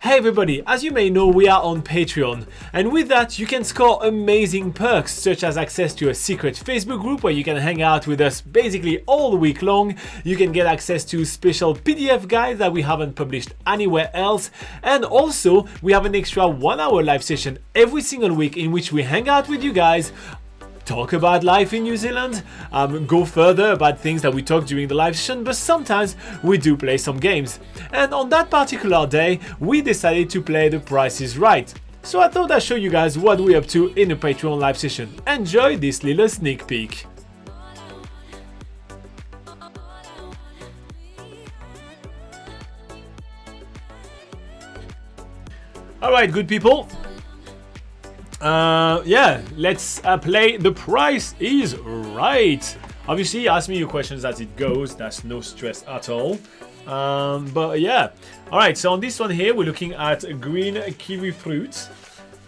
Hey everybody, as you may know, we are on Patreon, and with that you can score amazing perks such as access to a secret Facebook group where you can hang out with us basically all week long. You can get access to special PDF guides that we haven't published anywhere else, and also we have an extra 1 hour live session every single week in which we hang out with you guys, talk about life in New Zealand, go further about things that we talk during the live session, but sometimes we do play some games. And on that particular day, we decided to play The Price is Right. So I thought I'd show you guys what we're up to in a Patreon live session. Enjoy this little sneak peek. Alright, good people. Let's play The Price is Right. Obviously, ask me your questions as it goes. That's no stress at all. But yeah. Alright, so on this one here, we're looking at green kiwi fruit.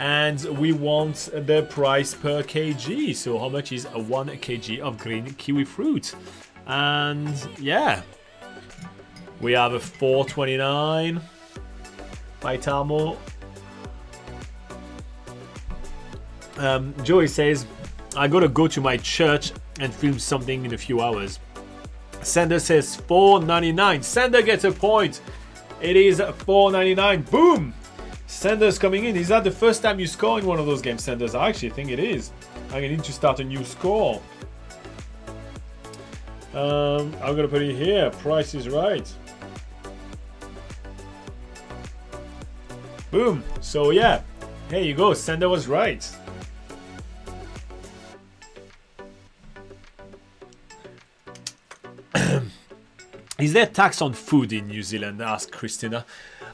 And we want the price per kg. So how much is 1 kg of green kiwi fruit? And yeah. We have a 4.29 by Tamo. Joey says, I gotta go to my church and film something in a few hours. Sander says $4.99. Sander gets a point. It is $4.99. Boom! Sander's coming in. Is that the first time you score in one of those games, Sanders? I actually think it is. I need to start a new score. I'm gonna put it here. Price is Right. Boom. So yeah. Here you go. Sander was right. Is there tax on food in New Zealand? Asked Christina.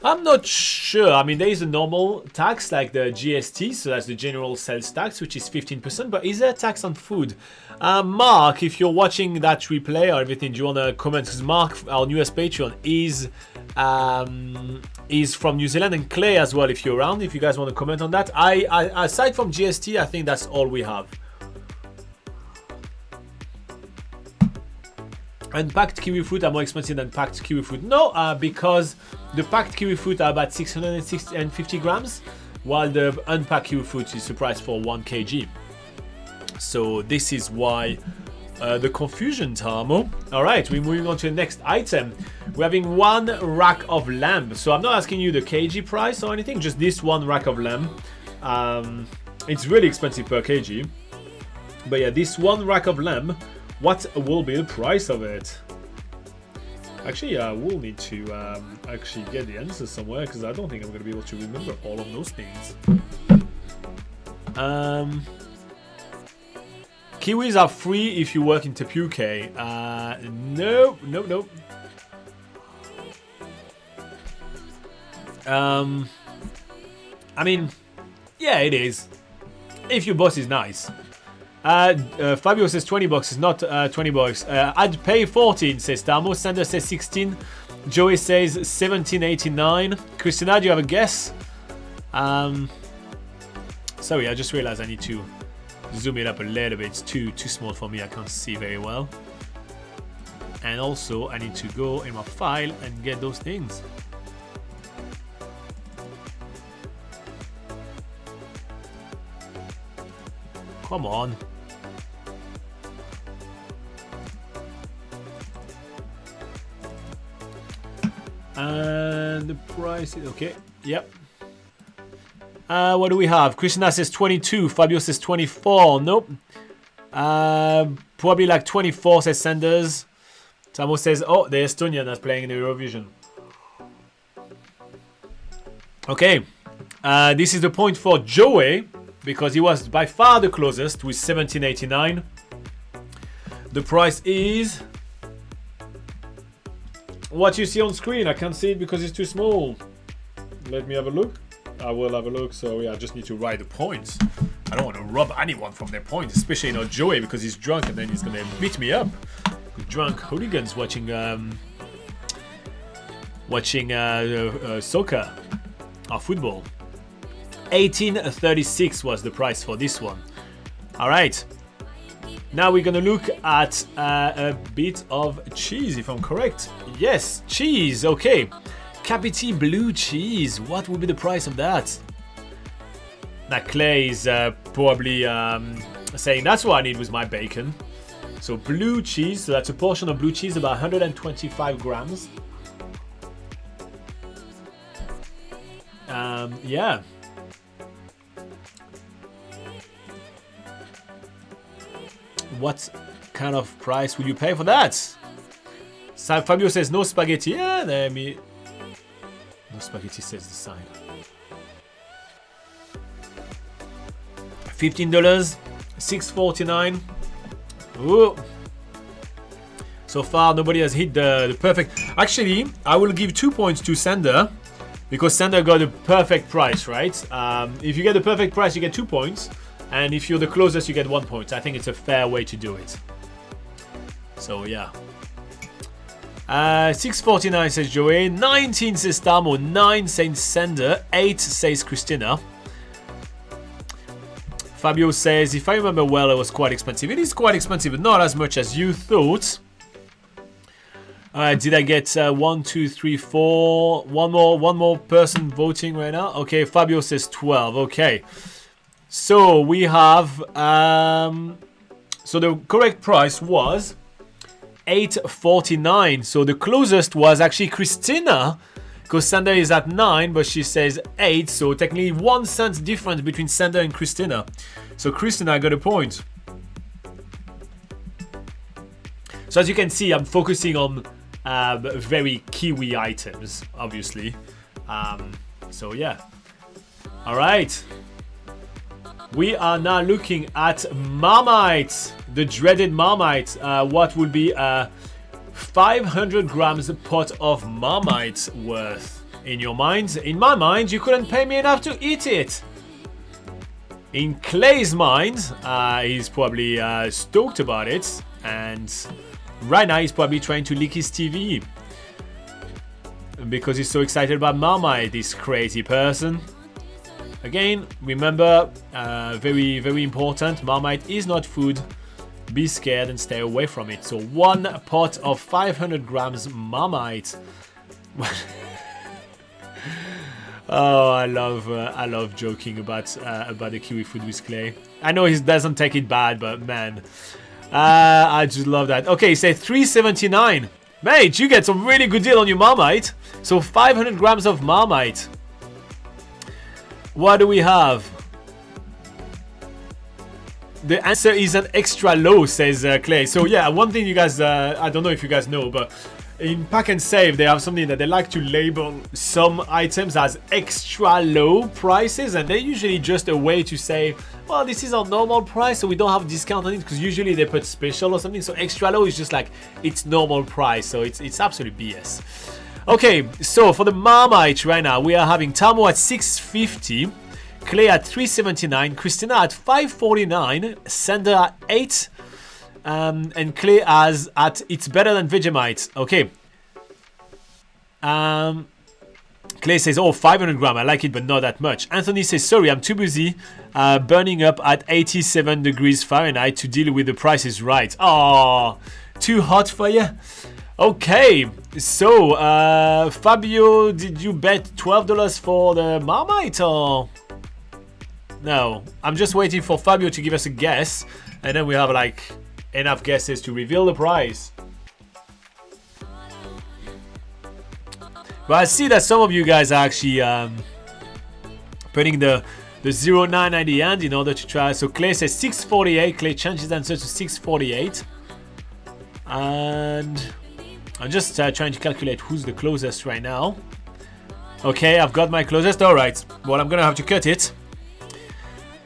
I'm not sure. I mean, there is a normal tax like the GST, so that's the general sales tax, which is 15%. But is there a tax on food? Mark, if you're watching that replay or everything, do you want to comment? Because Mark, our newest Patreon, is from New Zealand, and Clay as well. If you're around, if you guys want to comment on that. I aside from GST, I think that's all we have. And packed kiwi fruit are more expensive than packed kiwi fruit. No, because the packed kiwi fruit are about 650 grams, while the unpacked kiwi fruit is the price for 1 kg. So this is why the confusion, Tamo. Alright, we're moving on to the next item. We're having 1 rack of lamb. So I'm not asking you the kg price or anything, just this 1 rack of lamb. It's really expensive per kg. But yeah, this 1 rack of lamb, what will be the price of it? Actually, I will need to actually get the answer somewhere, because I don't think I'm going to be able to remember all of those things. Kiwis are free if you work in Te Puke. No. I mean, yeah, it is. If your boss is nice. Fabio says $20 is not $20. I'd pay 14, says Tamo. Sander says 16. Joey says 17.89. Christina, do you have a guess? Sorry, I just realized I need to zoom it up a little bit. It's too small for me. I can't see very well. And also, I need to go in my file and get those things. Come on. And the price is okay. Yep. What do we have? Christina says 22. Fabio says 24. Nope. Probably like 24, says Sanders. Samo says, oh, the Estonian that's playing in the Eurovision. Okay. This is the point for Joey, because he was by far the closest with 17.89. The price is what you see on screen. I can't see it because it's too small. Let me have a look. I will have a look. So yeah, I just need to write the points. I don't want to rob anyone from their points, especially not Joey, because he's drunk and then he's gonna beat me up. Drunk hooligans watching soccer or football. 18.36 was the price for this one. All right. Now we're gonna look at a bit of cheese, if I'm correct. Yes, cheese. Okay. Capiti blue cheese. What would be the price of that? Now Clay is probably saying that's what I need with my bacon. So blue cheese, so that's a portion of blue cheese, about 125 grams. Yeah. What kind of price will you pay for that? Fabio says no spaghetti. Yeah, let me. No spaghetti says the sign. $15, $6.49. Ooh. So far, nobody has hit the perfect. Actually, I will give 2 points to Sander because Sander got the perfect price, right? If you get the perfect price, you get 2 points. And if you're the closest, you get 1 point. I think it's a fair way to do it. So, yeah. 6.49 says Joey. 19 says Tamo. 9 says Sander. 8 says Christina. Fabio says, if I remember well, it was quite expensive. It is quite expensive, but not as much as you thought. Did I get 1, 2, 3, 4? One more person voting right now. Okay, Fabio says 12. Okay. So we have, so the correct price was $8.49. So the closest was actually Christina, because Sander is at 9, but she says 8. So technically 1 cent difference between Sander and Christina. So Christina got a point. So as you can see, I'm focusing on very Kiwi items, obviously. So yeah. All right. We are now looking at Marmite, the dreaded Marmite. What would be a 500 grams pot of Marmite worth in your mind? In my mind, you couldn't pay me enough to eat it. In Clay's mind, he's probably stoked about it. And right now, he's probably trying to leak his TV. Because he's so excited about Marmite, this crazy person. Again, remember, very, very important, Marmite is not food. Be scared and stay away from it. So 1 pot of 500 grams Marmite. Oh, I love joking about the kiwi food with Clay. I know he doesn't take it bad, but man, I just love that. Okay, say $3.79. Mate, you get some really good deal on your Marmite. So 500 grams of Marmite. What do we have? The answer is an extra low, says Clay. So yeah, one thing you guys, I don't know if you guys know, but in Pack and Save, they have something that they like to label some items as extra low prices, and they're usually just a way to say, well, this is our normal price, so we don't have a discount on it, because usually they put special or something. So extra low is just like it's normal price, so it's absolute BS. Okay, so for the Marmite right now, we are having Tamo at $6.50, Clay at $3.79, Christina at $5.49, Sander at $8, and Clay has at it's better than Vegemite. Okay. Clay says, oh, 500 grams, I like it, but not that much. Anthony says, sorry, I'm too busy burning up at 87 degrees Fahrenheit to deal with the Price is Right. Oh, too hot for you? Okay, so Fabio, did you bet $12 for the Marmite or no? I'm just waiting for Fabio to give us a guess, and then we have like enough guesses to reveal the price. But I see that some of you guys are actually putting the 09 at the end in order to try. So Clay says 648. Clay changed his answer to 648, and I'm just trying to calculate who's the closest right now. Okay, I've got my closest. All right. Well, I'm going to have to cut it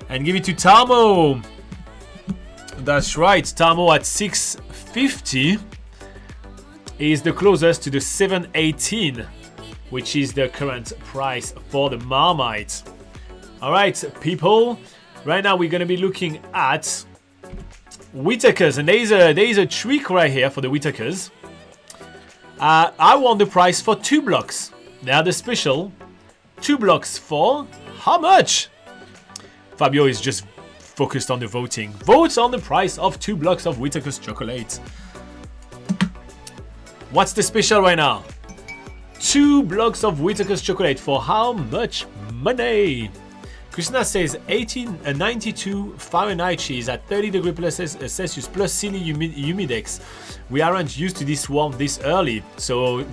and give it to Tamo. That's right. Tamo at 650 is the closest to the 718, which is the current price for the Marmite. All right, people. Right now, we're going to be looking at Whittakers. And there is a trick right here for the Whittakers. I want the price for 2 blocks. They are the special 2 blocks for how much? Fabio is just focused on the voting. Vote on the price of 2 blocks of Whittakers chocolate. What's the special right now? 2 blocks of Whittakers chocolate for how much money? Christina says 92 Fahrenheit cheese at 30 degrees plus Celsius plus silly humidex. We aren't used to this warmth this early. So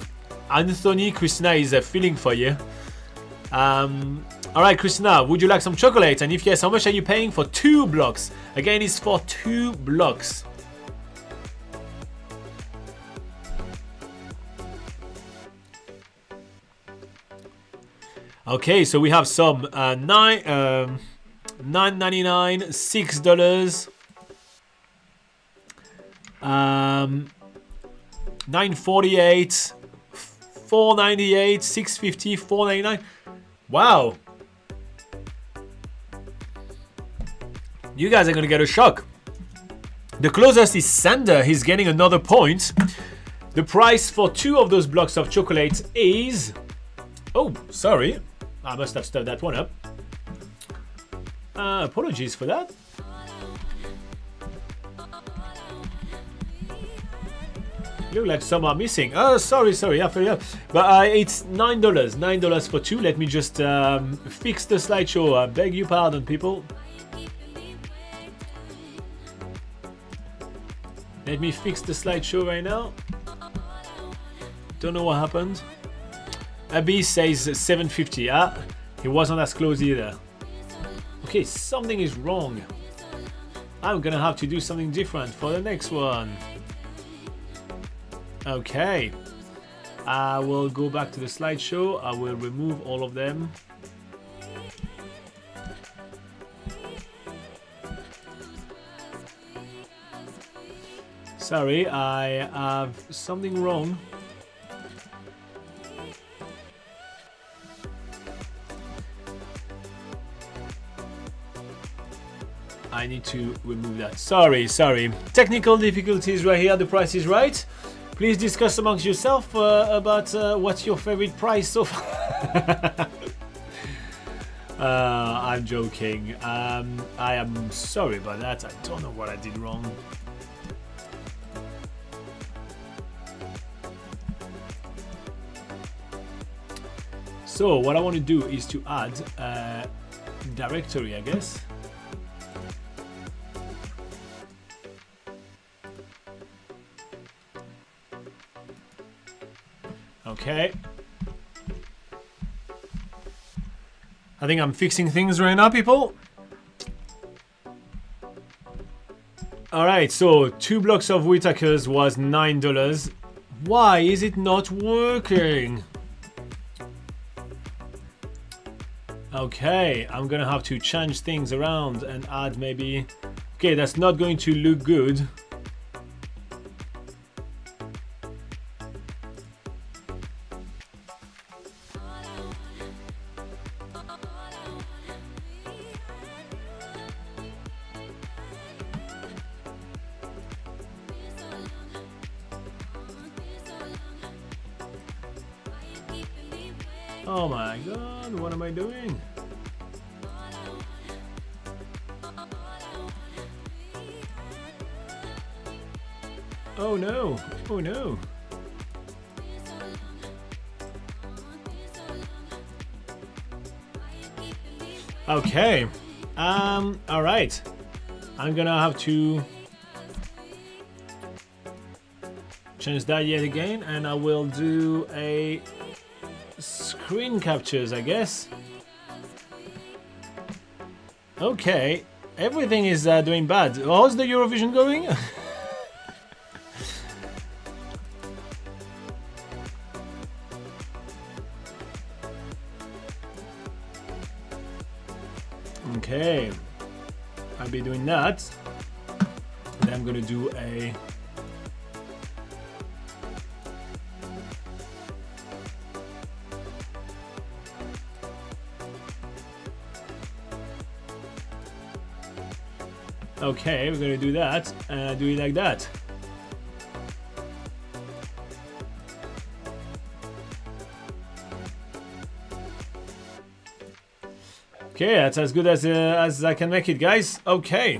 Anthony, Christina is feeling for you. Alright, Christina, would you like some chocolate? And if yes, how much are you paying for 2 blocks? Again, it's for 2 blocks. Okay, so we have some $9.99, $6, $9.48, $4.98, $6.50, $4.99. Wow. You guys are gonna get a shock. The closest is Sander. He's getting another point. The price for 2 of those blocks of chocolate is... Oh, sorry. I must have stirred that one up. Apologies for that. Look like some are missing. Oh, sorry, I forgot. But it's $9. $9 for 2. Let me just fix the slideshow. I beg your pardon, people. Let me fix the slideshow right now. Don't know what happened. Abby says $7.50. Ah, he wasn't as close either. Okay, something is wrong. I'm gonna have to do something different for the next one. Okay. I will go back to the slideshow. I will remove all of them. Sorry, I have something wrong. I need to remove that. Sorry. Technical difficulties right here. The price is right. Please discuss amongst yourself about what's your favorite price so far. I'm joking. I am sorry about that. I don't know what I did wrong. So what I want to do is to add a directory, I guess. Okay. I think I'm fixing things right now, people. Alright, so 2 blocks of Whittakers was $9. Why is it not working? Okay, I'm gonna have to change things around and add maybe... Okay, that's not going to look good. Oh my god, what am I doing? Oh no, oh no. Okay, all right. I'm gonna have to change that yet again, and I will do a screen captures, I guess. Okay, everything is doing bad. How's the Eurovision going? Okay, I'll be doing that. Then I'm gonna do a okay, we're gonna do that and do it like that. Okay, that's as good as I can make it, guys. Okay.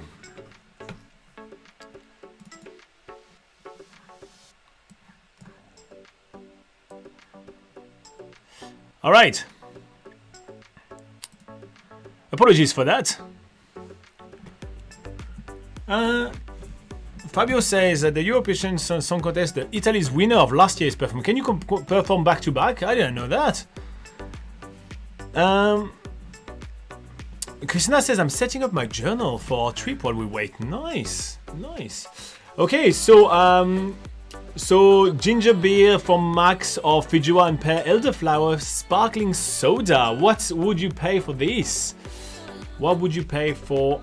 All right. Apologies for that. Fabio says that the European Song Contest, the Italy's winner of last year's performance. Can you perform back to back? I didn't know that. Christina says I'm setting up my journal for our trip while we wait. Nice, nice. Okay, so ginger beer from Max or Fijua and pear elderflower sparkling soda. What would you pay for this? What would you pay for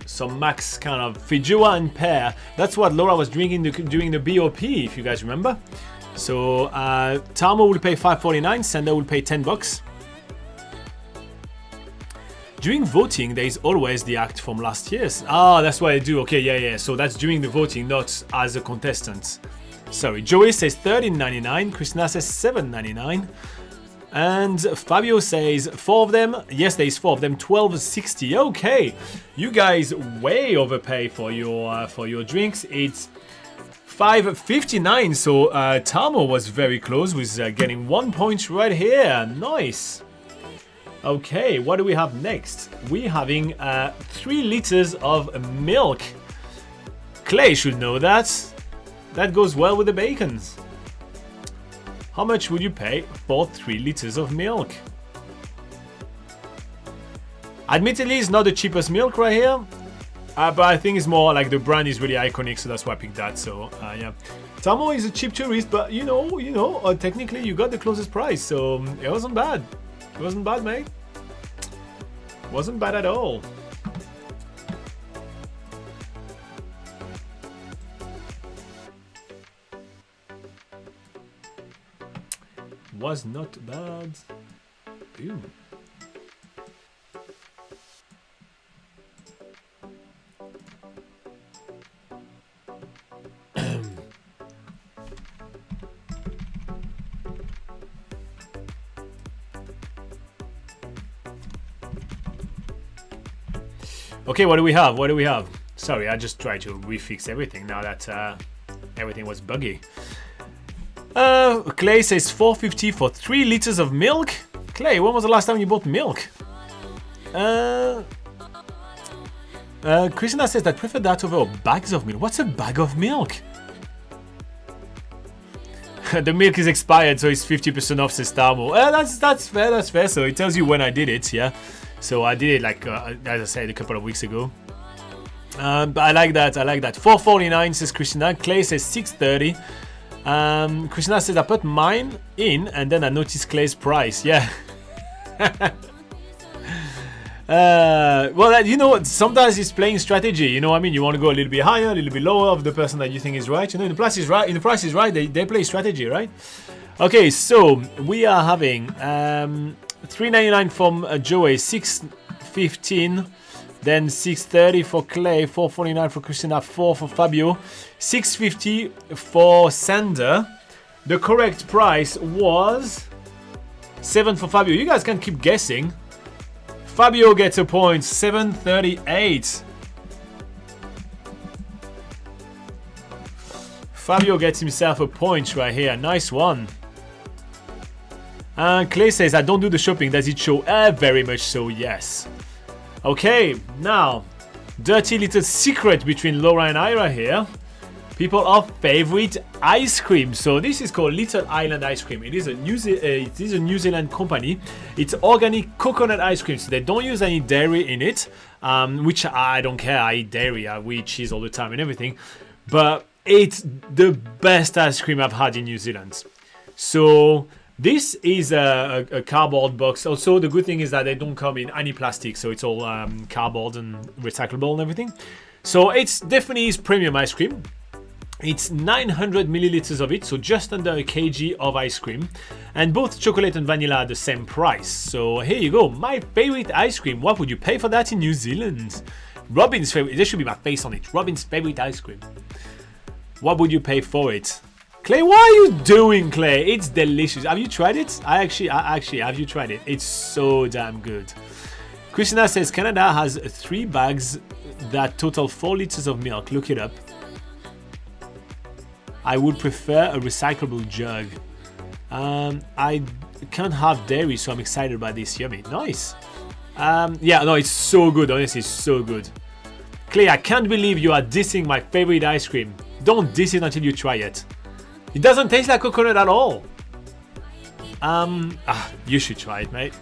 some Max kind of Fijua and pear? That's what Laura was drinking during the BOP, if you guys remember. So Tamo will pay $5.49, Sander will pay $10. During voting, there is always the act from last year's. Ah, that's what I do. Okay, yeah. So that's during the voting, not as a contestant. Sorry. Joey says $13.99. Christina says $7.99. And Fabio says 4 of them. Yes, there is 4 of them. $12.60. Okay, you guys way overpay for your drinks. It's $5.59. So Tamo was very close with getting 1 point right here. Nice. Okay, what do we have next? We're having 3 liters of milk. Clay should know that. That goes well with the bacons. How much would you pay for 3 liters of milk? Admittedly, it's not the cheapest milk right here. But I think it's more like the brand is really iconic, so that's why I picked that. So, yeah. Tamo is a cheap tourist, but you know, technically you got the closest price, so it wasn't bad. It wasn't bad, mate. Wasn't bad at all. Was not bad. Boom. Okay, what do we have? What do we have? Sorry, I just tried to refix everything now that everything was buggy. Clay says $4.50 for 3 liters of milk. Clay, when was the last time you bought milk? Christina says that prefer that over bags of milk. What's a bag of milk? The milk is expired, so it's 50% off, says Tamo. That's fair, that's fair. So it tells you when I did it, yeah. So I did it like, as I said, a couple of weeks ago. But I like that, $4.49 says Christina. Clay says $6.30. Christina says I put mine in and then I noticed Clay's price. Yeah. Well, you know, sometimes it's playing strategy. You know what I mean? You want to go a little bit higher, a little bit lower of the person that you think is right. You know, the price is right. They play strategy, right? Okay, so we are having $3.99 from Joey, $6.15, then $6.30 for Clay, $4.49 for Christina, $4 for Fabio, $6.50 for Sander. The correct price was $7 for Fabio. You guys can keep guessing. Fabio gets a point, $7.38. Fabio gets himself a point right here. Nice one. Clay says, I don't do the shopping. Does it show? Very much so, yes. Okay, now, dirty little secret between Laura and Ira here. People are favorite ice cream. So this is called Little Island Ice Cream. It is a New Zealand company. It's organic coconut ice cream. So they don't use any dairy in it, which I don't care. I eat dairy. I eat cheese all the time and everything. But it's the best ice cream I've had in New Zealand. So this is a cardboard box. Also, the good thing is that they don't come in any plastic. So it's all cardboard and recyclable and everything. So it's definitely is premium ice cream. It's 900 milliliters of it, so just under a kg of ice cream. And both chocolate and vanilla are the same price. So here you go, my favorite ice cream. What would you pay for that in New Zealand? Robin's favorite, there should be my face on it. Robin's favorite ice cream. What would you pay for it? Clay, what are you doing, Clay? It's delicious. Have you tried it? I actually, have you tried it? It's so damn good. Christina says Canada has 3 bags that total 4 liters of milk. Look it up. I would prefer a recyclable jug. I can't have dairy, so I'm excited about this. Yummy. Nice. Yeah, no, it's so good. Honestly, it's so good. Clay, I can't believe you are dissing my favorite ice cream. Don't diss it until you try it. It doesn't taste like coconut at all. You should try it, mate.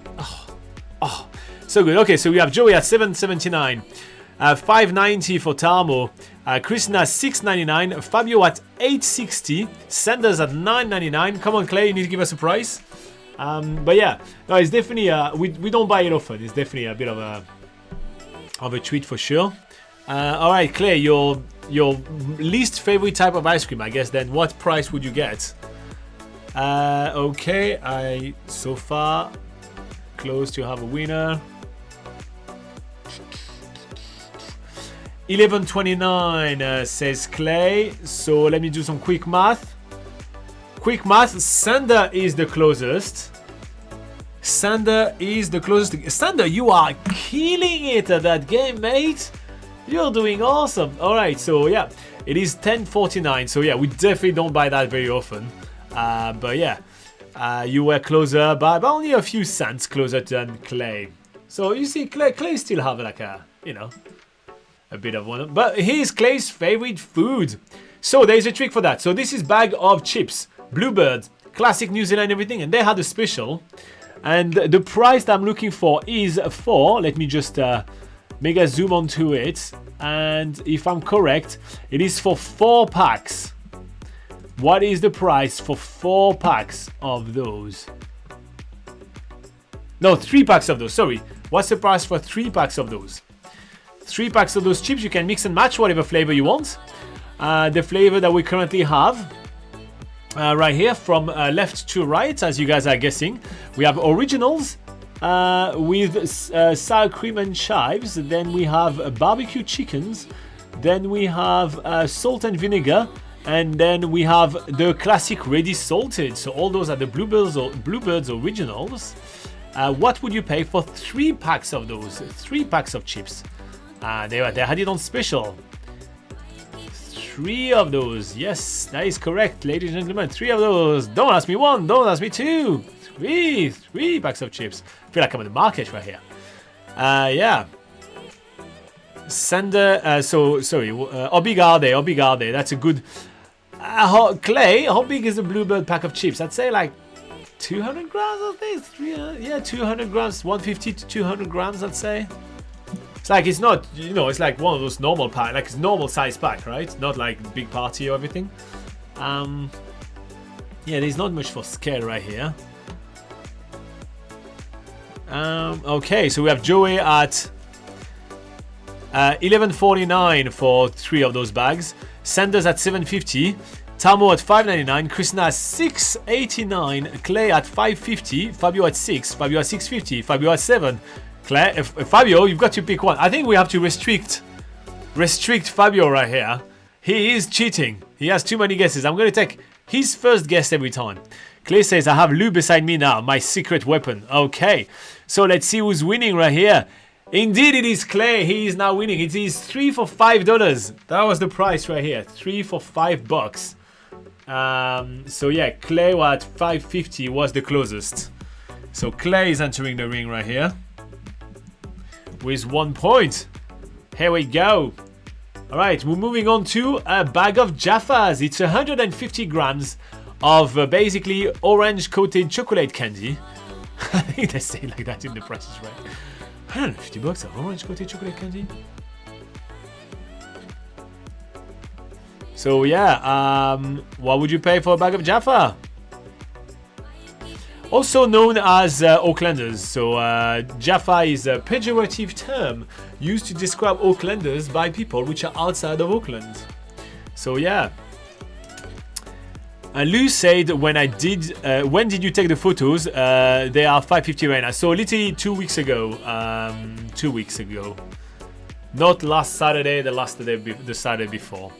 Oh, so good. Okay, so we have Joey at 7.79, 5.90 for Tarmo, Christina 6.99, Fabio at 8.60, Sanders at 9.99. Come on, Clay, you need to give us a price. But yeah, no, it's definitely we don't buy it often. It's definitely a bit of a treat for sure. All right, Clay, your least favorite type of ice cream, I guess. Then what price would you get? Okay, I so far close to have a winner. 11.29 says Clay. So let me do some quick math. Sander is the closest. Sander, you are killing it at that game, mate. You're doing awesome. All right, so yeah, it is 10.49. So yeah, we definitely don't buy that very often. But yeah, you were closer by only a few cents closer than Clay. So you see, Clay still have like a bit of one. But here's Clay's favorite food. So there's a trick for that. So this is bag of chips, Bluebird, classic New Zealand everything, and they had a special. And the price that I'm looking for is for, let me just mega zoom onto it. And if I'm correct, it is for 4 packs. What is the price for 4 packs of those? No, 3 packs of those, sorry. What's the price for 3 packs of those? 3 packs of those chips, you can mix and match whatever flavor you want. The flavor that we currently have right here from left to right, as you guys are guessing. We have originals with sour cream and chives. Then we have barbecue chickens. Then we have salt and vinegar. And then we have the classic ready salted. So all those are the Bluebirds originals. What would you pay for 3 packs of those? 3 packs of chips. They had it on special. 3 of those. Yes, that is correct, ladies and gentlemen. 3 of those. Don't ask me 1. Don't ask me 2. 3 packs of chips. I feel like I'm in the market right here. Yeah. Sander. Obigarde. That's a good. Clay. How big is a Bluebird pack of chips? I'd say like 200 grams. I think. Yeah, 200 grams. 150 to 200 grams. I'd say. It's like, it's not, it's like one of those normal pack, like it's normal size pack, right? Not like big party or everything. Yeah, there's not much for scale right here. Okay, so we have Joey at 11.49 for 3 of those bags. Sanders at 7.50. Tamo at 5.99. Christina at 6.89. Clay at 5.50. Fabio at 6. Fabio at 6.50. Fabio at 7. Claire, Fabio, you've got to pick one. I think we have to restrict Fabio right here. He is cheating. He has too many guesses. I'm going to take his first guess every time. Clay says, I have Lou beside me now, my secret weapon. Okay, so let's see who's winning right here. Indeed, it is Clay. He is now winning. It is 3 for $5. That was the price right here. 3 for $5. So yeah, Clay at 5.50 was the closest. So Clay is entering the ring right here with 1 point. Here we go. All right, we're moving on to a bag of Jaffas. It's 150 grams of basically orange coated chocolate candy. I think they say it like that in the prices, right? 150 bucks of orange coated chocolate candy. So yeah, what would you pay for a bag of Jaffa? Also known as Aucklanders. So Jaffa is a pejorative term used to describe Aucklanders by people which are outside of Auckland. So yeah. Lou said, when did you take the photos? They are 5:50 right now. So literally 2 weeks ago. 2 weeks ago. Not last Saturday, the Saturday before.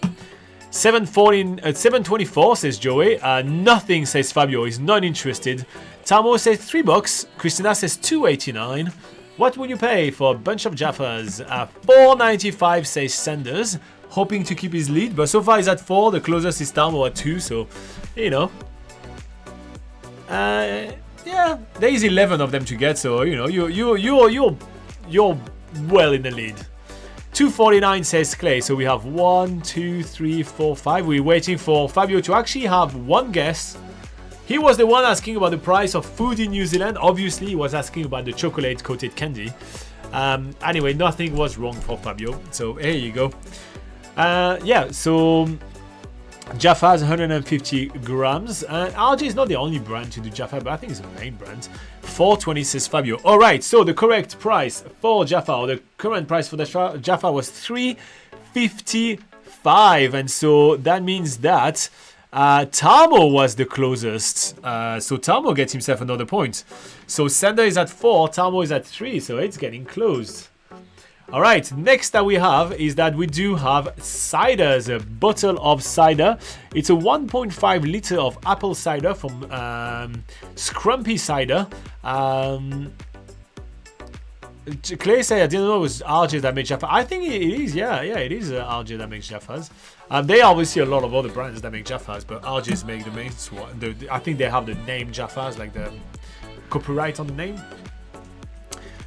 724 says Joey. Nothing says Fabio. He's not interested. Tamo says $3. Christina says $2.89. What would you pay for a bunch of Jaffas? $4.95 says Sanders, hoping to keep his lead, but so far he's at 4. The closest is Tamo at 2. So, you know. Yeah, there is 11 of them to get, so you know you're well in the lead. 249 says Clay, so we have 1, 2, 3, 4, 5. We're waiting for Fabio to actually have one guess. He was the one asking about the price of food in New Zealand. Obviously, he was asking about the chocolate-coated candy. Anyway, nothing was wrong for Fabio, so here you go. Yeah, so Jaffas 150 grams. RJ is not the only brand to do Jaffa, but I think it's the main brand. 420 says Fabio. Alright, so the correct price for Jaffa, or the current price for the Jaffa was 355, and so that means that Tamo was the closest. So Tamo gets himself another point. So Sander is at 4, Tamo is at 3, so it's getting closed. Alright, next that we have is that we do have ciders, a bottle of cider. It's a 1.5 liter of apple cider from Scrumpy Cider. Clay said, I didn't know it was RJ that made Jaffa. I think it is, yeah, it is RJ that makes Jaffas. They obviously a lot of other brands that make Jaffas, but RJ's make the main one. I think they have the name Jaffas, like the copyright on the name.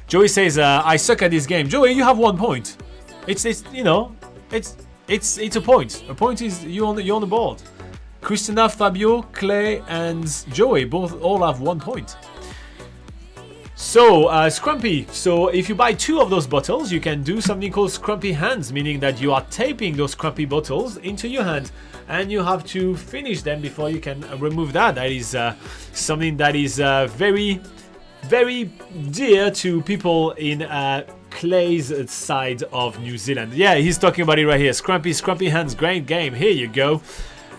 Joey says, I suck at this game. Joey, you have 1 point. It's a point. A point is you're on the board. Christina, Fabio, Clay, and Joey all have 1 point. So, Scrumpy. So, if you buy 2 of those bottles, you can do something called Scrumpy hands, meaning that you are taping those Scrumpy bottles into your hand, and you have to finish them before you can remove that. That is something that is very, very dear to people in Clay's side of New Zealand. Yeah, he's talking about it right here. Scrumpy hands, great game. Here you go.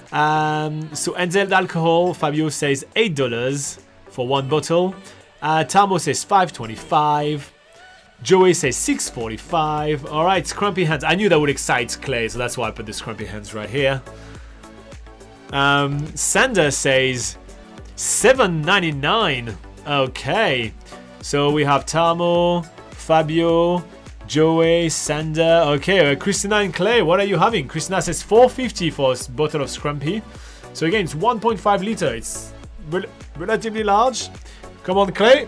So, NZ alcohol, Fabio says $8 for 1 bottle. Tamo says $5.25. Joey says $6.45. Alright, Scrumpy hands. I knew that would excite Clay, so that's why I put the Scrumpy hands right here. Sander says $7.99. Okay, so we have Tamo, Fabio, Joey, Sander. Okay, Christina and Clay, what are you having? Christina says $4.50 for a bottle of Scrumpy. So again, it's 1.5 liter. It's relatively large. Come on, Clay.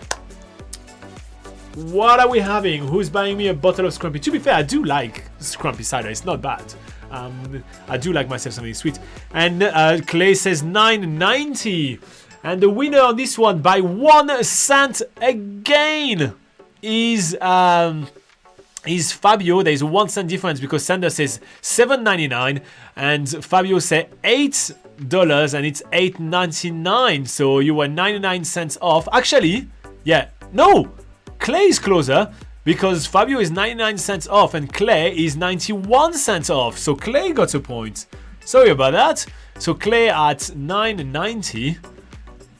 What are we having? Who's buying me a bottle of Scrumpy? To be fair, I do like Scrumpy cider. It's not bad. I do like myself something sweet. And Clay says $9.90. And the winner on this one by 1 cent again is Fabio. There's a 1 cent difference because Sander says $7.99 and Fabio said $8 and it's $8.99. So you were 99 cents off. Actually, yeah, no, Clay is closer because Fabio is 99 cents off and Clay is 91 cents off. So Clay got a point. Sorry about that. So Clay at $9.90.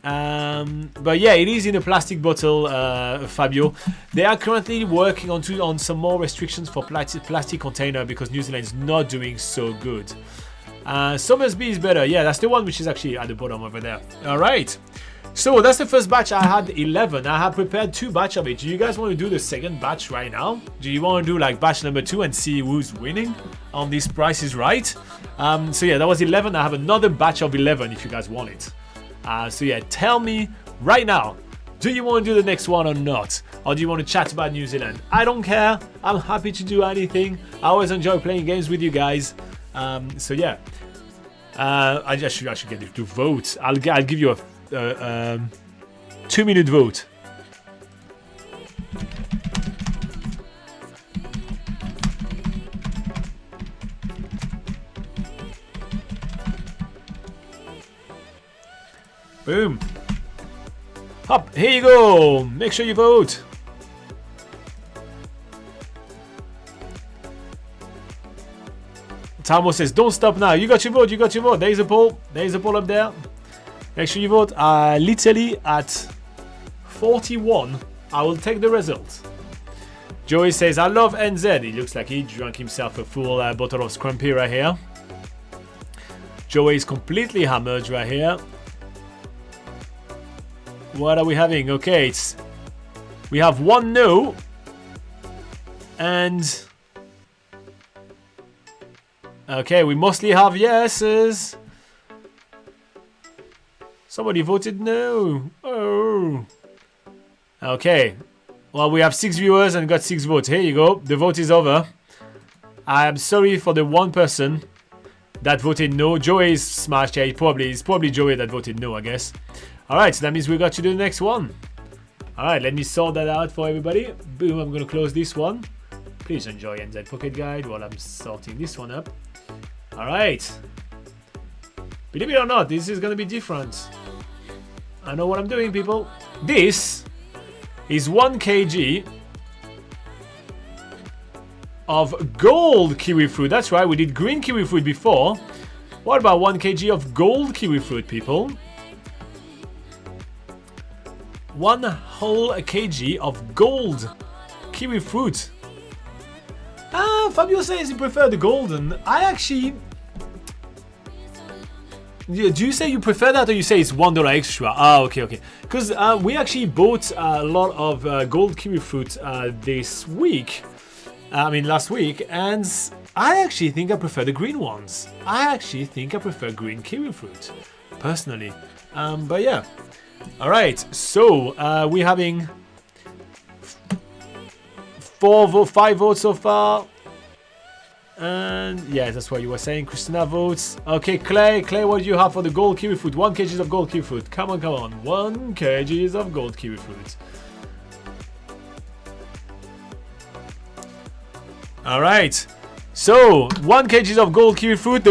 But yeah, it is in a plastic bottle, Fabio. They are currently working on some more restrictions for plastic container because New Zealand is not doing so good. Somersby is better. Yeah, that's the one which is actually at the bottom over there. Alright, so that's the first batch. I had 11. I have prepared 2 batch of it. Do you guys want to do the second batch right now? Do you want to do like batch number 2 and see who's winning on this Price is Right? So yeah, that was 11. I have another batch of 11 if you guys want it. So yeah, tell me right now, do you want to do the next one or not? Or do you want to chat about New Zealand? I don't care. I'm happy to do anything. I always enjoy playing games with you guys. So yeah, I should get you to vote. I'll give you a 2-minute vote. Boom. Hop, here you go. Make sure you vote. Tamo says, don't stop now. You got your vote. There's a poll. Up there. Make sure you vote. Literally at 41, I will take the result. Joey says, I love NZ. It looks like he drank himself a full bottle of Scrumpy right here. Joey is completely hammered right here. What are we having? Okay, we have 1 no. And okay, we mostly have yeses. Somebody voted no. Oh. Okay. Well, we have 6 viewers and got 6 votes. Here you go. The vote is over. I am sorry for the one person that voted no. Joey is smashed. Yeah, it's probably Joey that voted no, I guess. Alright, so that means we got to do the next one. Alright, let me sort that out for everybody. Boom, I'm going to close this one. Please enjoy NZ Pocket Guide while I'm sorting this one up. Alright. Believe it or not, this is going to be different. I know what I'm doing, people. This is 1 kg of gold kiwi fruit. That's right, we did green kiwi fruit before. What about 1 kg of gold kiwi fruit, people? 1 whole kg of gold kiwi fruit. Fabio says he preferred the golden. I actually... Do you say you prefer that, or you say it's $1 extra? Okay. Because we actually bought a lot of gold kiwi fruit this week. Last week, and I actually think I prefer the green ones. I actually think I prefer green kiwi fruit, personally. But yeah. Alright, so we're having 5 votes so far. And yeah, that's what you were saying. Christina votes. Okay, Clay, what do you have for the gold kiwi fruit? 1 kg of gold kiwi fruit. Come on. 1 kg of gold kiwi fruit. Alright. So 1 kg of gold kiwi fruit.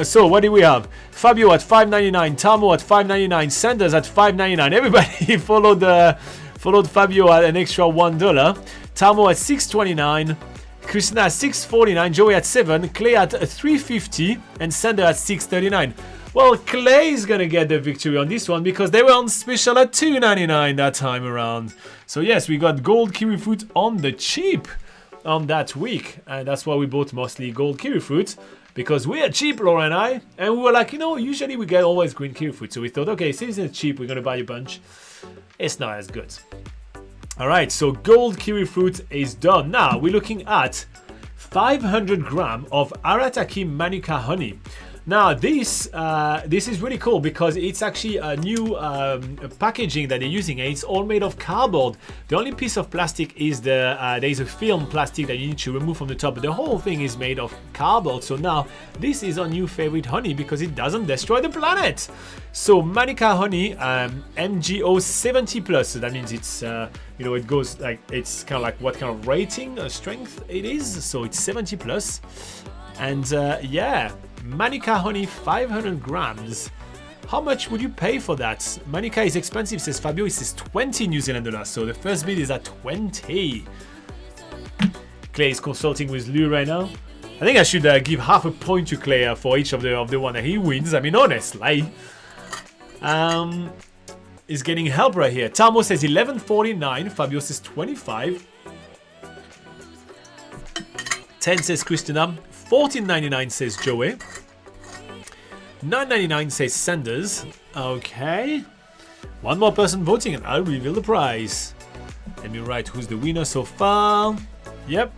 So what do we have? Fabio at $5.99, Tamo at $5.99, Sanders at $5.99. Everybody followed Fabio at an extra $1. Tamo at $6.29, Christina at $6.49, Joey at $7, Clay at $3.50, and Sander at $6.39. Well, Clay is gonna get the victory on this one because they were on special at $2.99 that time around. So yes, we got gold kiwi fruit on the cheap on that week, and that's why we bought mostly gold kiwi fruit. Because we are cheap, Laura and I, and we were like, usually we get always green kiwi fruit. So we thought, okay, since it's cheap, we're going to buy a bunch. It's not as good. Alright, so gold kiwi fruit is done. Now, we're looking at 500 grams of Arataki Manuka Honey. Now, this is really cool because it's actually a new packaging that they're using, and it's all made of cardboard. The only piece of plastic is there is a film plastic that you need to remove from the top, but the whole thing is made of cardboard. So now this is our new favorite honey because it doesn't destroy the planet. So Manuka Honey, MGO 70+. So that means it's it goes like, it's kind of like what kind of rating strength it is. So it's 70+, and yeah. Manuka Honey 500 grams. How much would you pay for that? Manuka is expensive, says Fabio. It says 20 New Zealand dollars. So the first bid is at 20. Clay is consulting with Lou right now. I think I should give half a point to Clay for each of the one that he wins. Honestly. He's getting help right here. Tamo says 11.49. Fabio says 25. 10 says Christina. 14.99 says Joey. 9.99 says Sanders. Okay. One more person voting and I'll reveal the prize. Let me write who's the winner so far. Yep.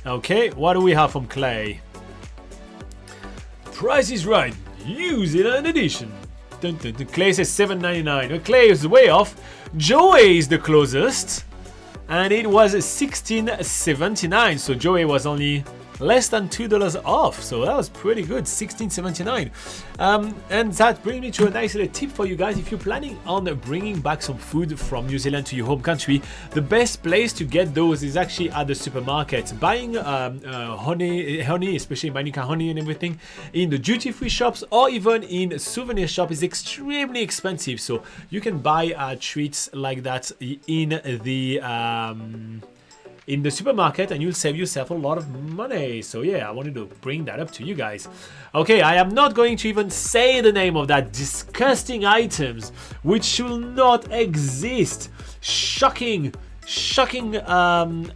Okay, what do we have from Clay? Price is right. New Zealand edition. Dun, dun, dun. Clay says 7.99. Clay is way off. Joey is the closest. And it was 16.79. So Joey was only less than $2 off, so that was pretty good. 16.79. And that brings me to a nice little tip for you guys. If you're planning on bringing back some food from New Zealand to your home country, the best place to get those is actually at the supermarket. Buying honey, especially Manuka honey and everything, in the duty-free shops or even in souvenir shop is extremely expensive. So you can buy treats like that in the supermarket and you'll save yourself a lot of money. So yeah, I wanted to bring that up to you guys. Okay, I am not going to even say the name of that disgusting items which should not exist. Shocking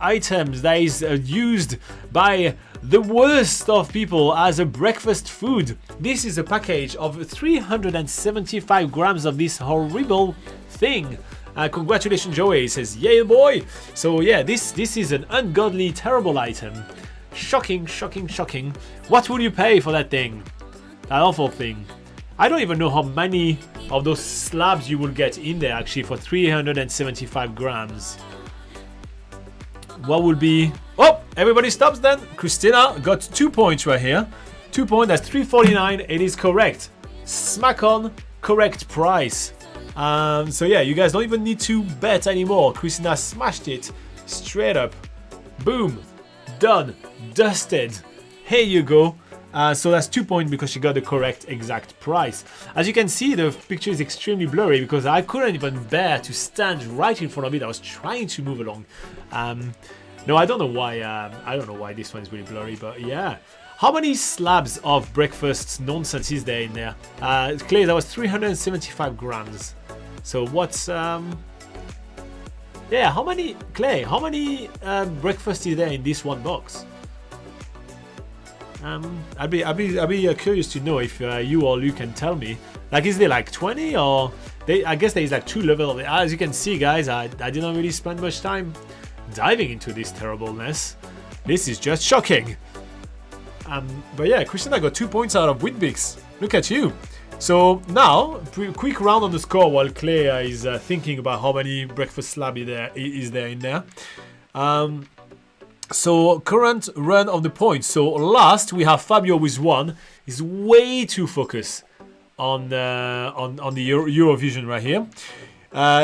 items that is used by the worst of people as a breakfast food. This is a package of 375 grams of this horrible thing. Congratulations, Joey. He says, yeah, boy. So yeah, this is an ungodly, terrible item. Shocking. What would you pay for that thing? That awful thing. I don't even know how many of those slabs you will get in there actually for 375 grams. What would be... Oh, everybody stops then. Christina got 2 points right here. 2 points, that's 349. It is correct. Smack on, correct price. So yeah, you guys don't even need to bet anymore. Christina smashed it straight up. Boom. Done. Dusted. Here you go. So that's 2 points because she got the correct exact price. As you can see, the picture is extremely blurry because I couldn't even bear to stand right in front of it. I was trying to move along. No, I don't know why. I don't know why this one is really blurry, but yeah. How many slabs of breakfast nonsense is there in there? Clay, that was 375 grams. So what's yeah, how many, Clay, how many breakfast is there in this one box? I'd be curious to know if you or Luke can tell me. Like, is there like 20 or I guess there is like 2 levels. As you can see, guys, I didn't really spend much time diving into this terribleness. This is just shocking. But yeah, Christina got 2 points out of Whittakers. Look at you. So now, quick round on the score while Clay is thinking about how many breakfast slab is there in there. So current run of the points. So last we have Fabio with 1. He's way too focused on the Eurovision right here.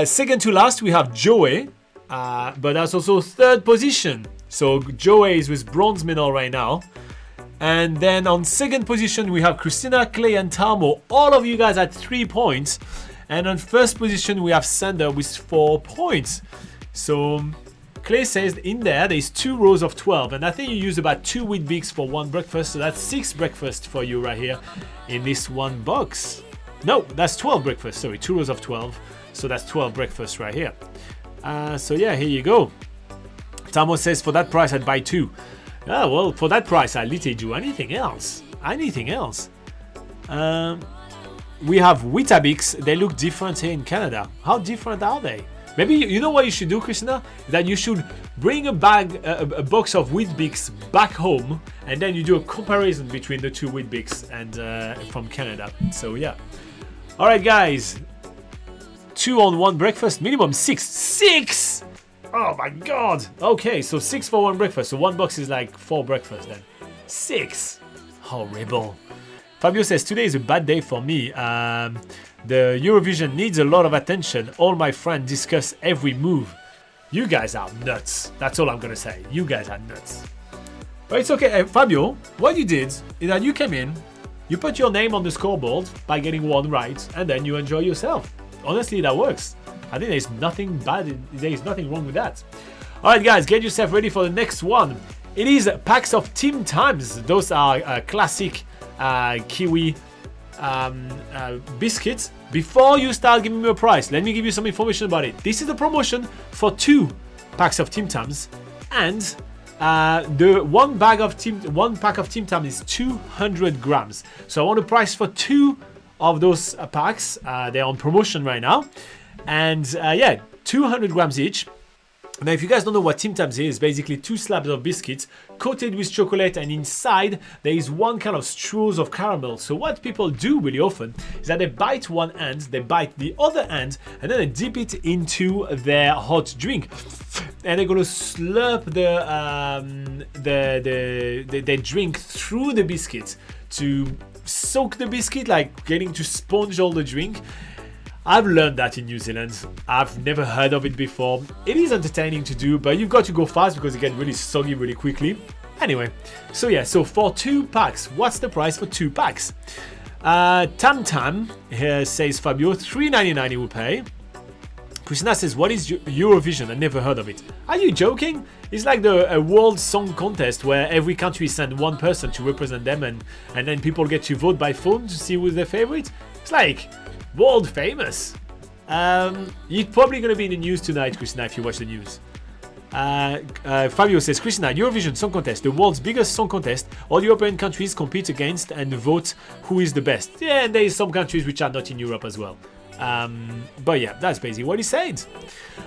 Second to last we have Joey, but that's also 3rd position. So Joey is with bronze medal right now. And then on 2nd position, we have Christina, Clay, and Tamo. All of you guys at 3 points. And on 1st position, we have Sander with 4 points. So Clay says in there's 2 rows of 12. And I think you use about 2 Weet-Bix for 1 breakfast. So that's 6 breakfast for you right here in this one box. No, that's 12 breakfast. Sorry, 2 rows of 12. So that's 12 breakfast right here. So yeah, here you go. Tamo says for that price, I'd buy 2. Ah, well, for that price, I'll literally do anything else. Anything else. We have Weetabix. They look different here in Canada. How different are they? Maybe you know what you should do, Christina? That you should bring a box of Weet-Bix back home, and then you do a comparison between the 2 Weet-Bix and from Canada. So yeah. All right, guys. 2 on 1 breakfast, minimum 6. 6! Oh my god! Okay, so 6 for 1 breakfast. So 1 box is like 4 breakfasts then. 6! Horrible. Fabio says, today is a bad day for me. The Eurovision needs a lot of attention. All my friends discuss every move. You guys are nuts. That's all I'm gonna say. You guys are nuts. But it's okay. Fabio, what you did is that you came in, you put your name on the scoreboard by getting 1 right, and then you enjoy yourself. Honestly, that works. I think there's nothing bad, there's nothing wrong with that. Alright guys, get yourself ready for the next one. It is packs of Tim Tams. Those are classic Kiwi biscuits. Before you start giving me a price, let me give you some information about it. This is a promotion for 2 packs of Tim Tams, and the one pack of Tim Tams is 200 grams. So I want a price for 2 of those packs. They're on promotion right now. And yeah, 200 grams each. Now, if you guys don't know what Tim Tams is, basically 2 slabs of biscuits coated with chocolate, and inside there is 1 kind of straws of caramel. So what people do really often is that they bite one end, they bite the other end, and then they dip it into their hot drink, and they're gonna slurp their drink through the biscuit to soak the biscuit, like getting to sponge all the drink. I've learned that in New Zealand. I've never heard of it before. It is entertaining to do, but you've got to go fast because it gets really soggy really quickly. Anyway, so yeah, so for 2 packs, what's the price for 2 packs? Tam Tam here says Fabio, $3.99 he will pay. Christina says, what is Eurovision? I never heard of it. Are you joking? It's like a world song contest where every country sends 1 person to represent them, and then people get to vote by phone to see who's their favorite. It's like world famous. You're probably going to be in the news tonight, Christina, if you watch the news. Fabio says, Christina, Eurovision Song Contest, the world's biggest song contest. All European countries compete against and vote who is the best. Yeah, and there is some countries which are not in Europe as well. But yeah, that's basically what he said.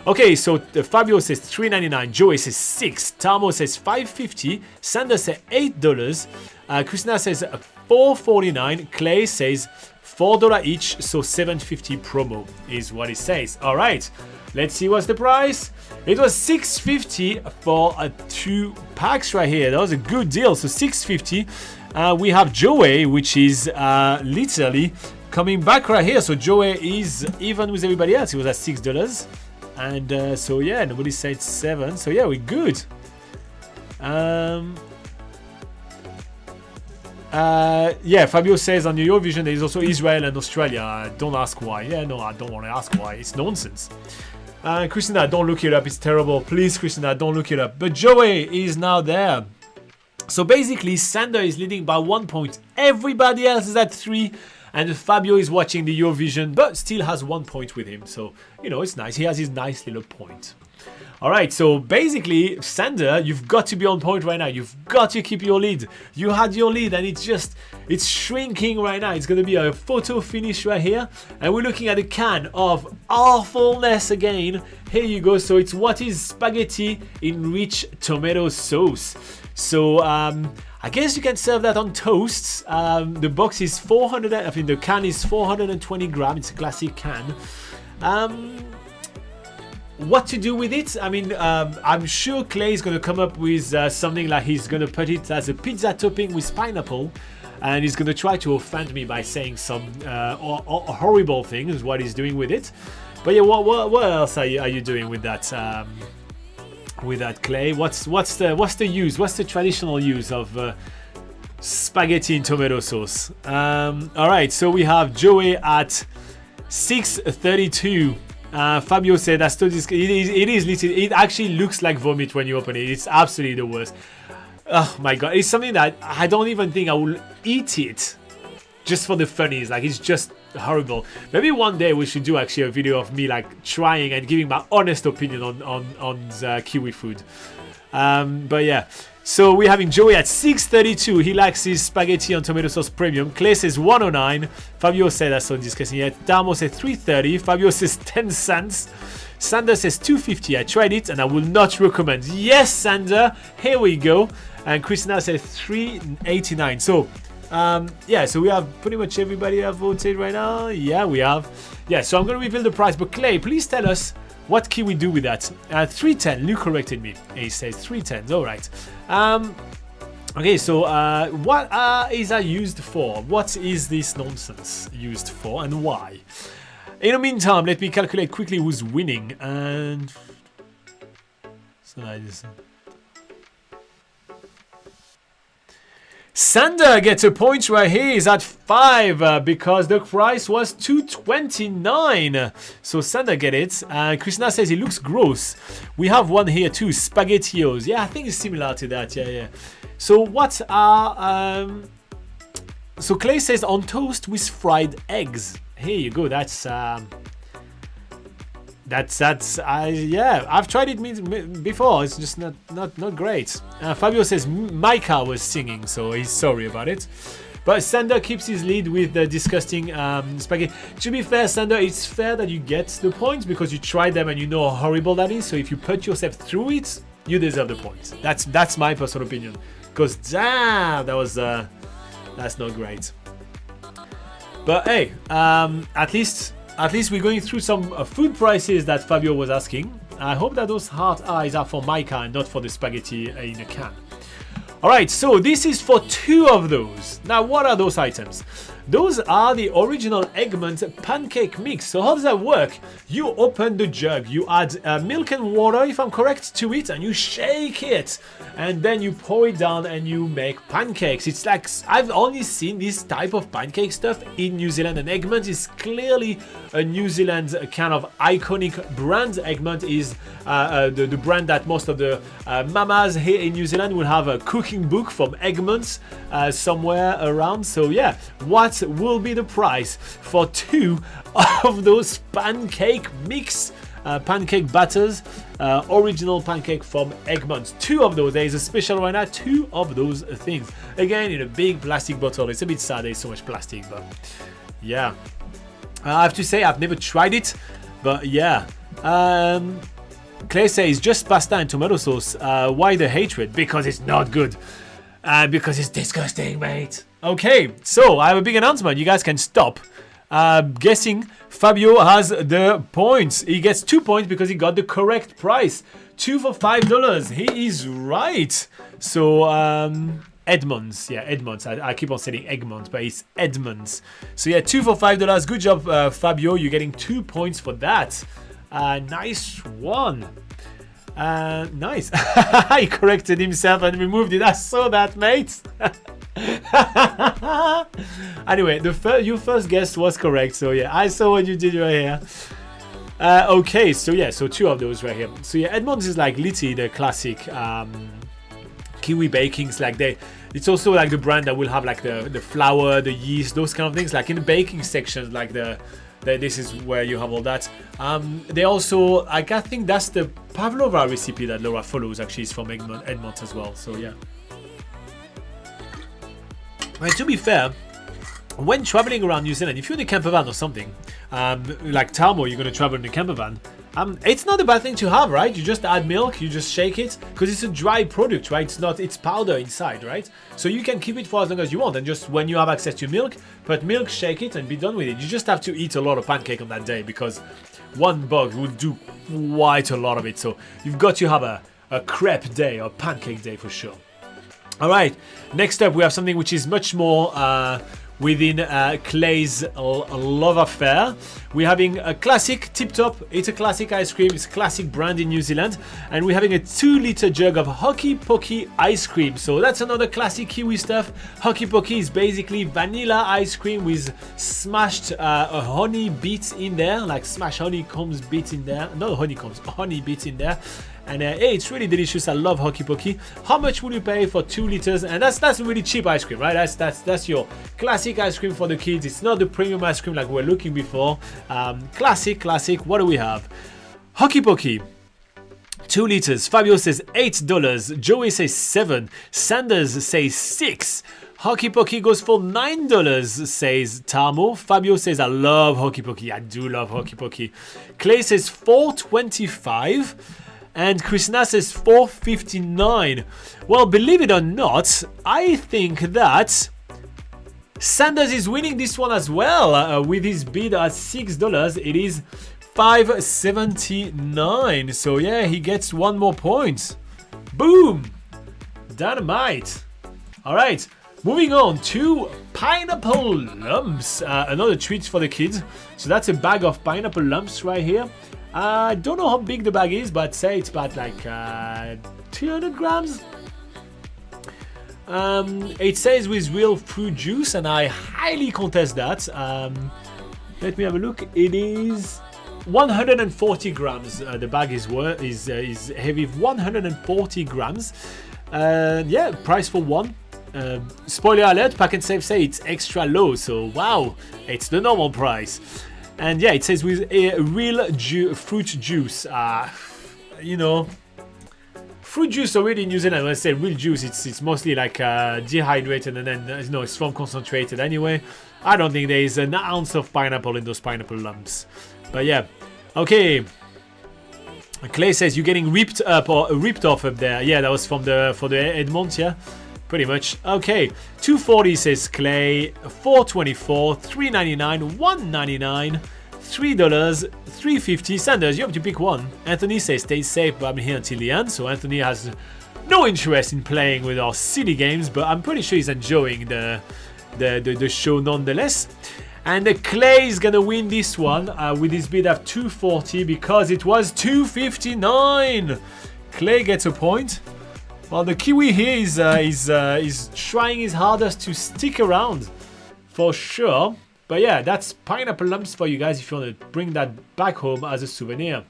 Okay, so Fabio says $3.99, Joey says $6, Tamo says $5.50, Sander says $8, Christina says $4.49. Clay says $4 each, so $7.50 promo is what it says. All right, let's see what's the price. It was $6.50 for 2 packs right here. That was a good deal. So $6.50. We have Joey, which is literally coming back right here. So Joey is even with everybody else. It was at $6. And so yeah, nobody said 7. So yeah, we're good. Yeah, Fabio says on Eurovision there is also Israel and Australia. Don't ask why. Yeah, no, I don't want to ask why. It's nonsense. Christina, don't look it up. It's terrible. Please, Christina, don't look it up. But Joey is now there. So basically, Sander is leading by 1 point. Everybody else is at 3. And Fabio is watching the Eurovision, but still has 1 point with him. So, you know, it's nice. He has his nice little point. All right, so basically, Sander, you've got to be on point right now. You've got to keep your lead. You had your lead, and it's shrinking right now. It's going to be a photo finish right here. And we're looking at a can of awfulness again. Here you go. So it's what is spaghetti in rich tomato sauce. So I guess you can serve that on toasts. The box is 400. I think the can is 420 grams. It's a classic can. What to do with it? I mean, I'm sure Clay is going to come up with something like he's going to put it as a pizza topping with pineapple, and he's going to try to offend me by saying some horrible things. What he's doing with it, but yeah, what else are you doing with that? With that, Clay? What's the use? What's the traditional use of spaghetti in tomato sauce? All right, so we have Joey at 6.32. Fabio said that it is little. It actually looks like vomit when you open it. It's absolutely the worst. Oh my god, it's something that I don't even think I will eat it just for the funnies. Like, it's just horrible. Maybe one day we should do actually a video of me like trying and giving my honest opinion on kiwi food. But yeah. So we're having Joey at 6.32. He likes his spaghetti on tomato sauce premium. Clay says 109. Fabio said that's so disgusting yet. Damo says 3.30. Fabio says 10 cents. Sander says 2.50. I tried it and I will not recommend. Yes, Sander. Here we go. And Christina says 3.89. So yeah, so we have pretty much everybody have voted right now. Yeah, we have. Yeah, so I'm going to reveal the price. But Clay, please tell us, what can we do with that? 310. Luke corrected me. He says 310. All right. Okay, so what is that used for? What is this nonsense used for, and why? In the meantime, let me calculate quickly who's winning. And so that is. Sander gets a point right here. He's at 5 because the price was $2.29. So Sander gets it. Christina says it looks gross. We have one here too, SpaghettiOs. Yeah, I think it's similar to that. Yeah. So what are so Clay says on toast with fried eggs. Here you go. That's yeah, I've tried it before. It's just not great. Fabio says Micah was singing, so he's sorry about it. But Sander keeps his lead with the disgusting spaghetti. To be fair, Sander, it's fair that you get the points because you tried them and you know how horrible that is. So if you put yourself through it, you deserve the points. That's my personal opinion. Because damn, that was that's not great. But hey, at least we're going through some food prices that Fabio was asking. I hope that those heart eyes are for Micah and not for the spaghetti in a can. Alright, so this is for 2 of those. Now, what are those items? Those are the original Egmont pancake mix. So how does that work? You open the jug, you add milk and water, if I'm correct, to it, and you shake it. And then you pour it down and you make pancakes. It's like, I've only seen this type of pancake stuff in New Zealand, and Egmont is clearly a New Zealand kind of iconic brand. Egmont is the brand that most of the mamas here in New Zealand will have a cooking book from Egmont somewhere around. So yeah, what will be the price for 2 of those pancake mix? Pancake batters, original pancake from Egmont. 2 of those. There is a special right now. 2 of those things. Again, in a big plastic bottle. It's a bit sad there's so much plastic, but yeah. I have to say I've never tried it, but yeah. Clay says just pasta and tomato sauce. Why the hatred? Because it's not good. because it's disgusting, mate. Okay, so I have a big announcement. You guys can stop guessing. Fabio has the points. He gets 2 points because he got the correct price. 2 for $5. He is right. So Edmonds, yeah, Edmonds. I keep on saying Egmonts, but it's Edmonds. So yeah, 2 for $5. Good job, Fabio. You're getting 2 points for that. Nice one. Nice. He corrected himself and removed it. I saw that, mate. Anyway, your first guess was correct. So yeah, I saw what you did right here. Okay, so yeah, so 2 of those right here. So yeah, Edmonds is like literally the classic Kiwi bakings. Like it's also like the brand that will have like the flour, the yeast, those kind of things. Like in the baking section, like this is where you have all that. They also, I think that's the pavlova recipe that Laura follows. Actually, is from Edmonds as well. So yeah. And to be fair, when traveling around New Zealand, if you're in a camper van or something, like Tamo, you're going to travel in a camper van. It's not a bad thing to have, right? You just add milk, you just shake it, because it's a dry product, right? It's powder inside, right? So you can keep it for as long as you want, and just when you have access to milk, put milk, shake it, and be done with it. You just have to eat a lot of pancake on that day, because one bug will do quite a lot of it. So you've got to have a crepe day or pancake day for sure. All right, next up we have something which is much more within Clay's love affair. We're having a classic Tip Top. It's a classic ice cream. It's a classic brand in New Zealand. And we're having a 2-liter jug of Hoki Poki ice cream. So that's another classic Kiwi stuff. Hoki Poki is basically vanilla ice cream with smashed honey bits in there. Like smashed honeycombs bits in there. Not honeycombs, honey bits in there. And hey, it's really delicious. I love Hoki Poki. How much would you pay for 2 liters? And that's really cheap ice cream, right? That's your classic ice cream for the kids. It's not the premium ice cream like we're looking before. Classic. What do we have? Hoki Poki. 2 liters. Fabio says $8. Joey says $7. Sanders says $6. Hoki Poki goes for $9, says Tamo. Fabio says, I love Hoki Poki. I do love Hoki Poki. Clay says $4.25. And Krishna says $4.59. Well, believe it or not, I think that Sanders is winning this one as well. With his bid at $6, it is $5.79. So yeah, he gets 1 more point. Boom! Dynamite. All right, moving on to pineapple lumps. Another treat for the kids. So that's a bag of pineapple lumps right here. I don't know how big the bag is, but say it's about like 200 grams. It says with real fruit juice, and I highly contest that. Let me have a look. It is 140 grams. The bag is heavy, 140 grams. Yeah, price for 1. Spoiler alert, Pack and Save say it's extra low, so wow, it's the normal price. And yeah, it says with a real fruit juice. You know, fruit juice already in New Zealand, when I say real juice, it's mostly like dehydrated, and then you know, it's from concentrated anyway. I don't think there is an ounce of pineapple in those pineapple lumps. But yeah, okay. Clay says you're getting ripped up or ripped off up there. Yeah, that was for the Edmonds, yeah. Pretty much. Okay, $2.40 says Clay, $4.24, $3.99, $1.99, $3, $3.50. Sanders, you have to pick one. Anthony says stay safe, but I'm here until the end. So Anthony has no interest in playing with our silly games, but I'm pretty sure he's enjoying the show nonetheless. And Clay is gonna win this one with his bid of $2.40 because it was $2.59. Clay gets a point. Well, the Kiwi here is trying his hardest to stick around, for sure. But yeah, that's pineapple lumps for you guys if you want to bring that back home as a souvenir.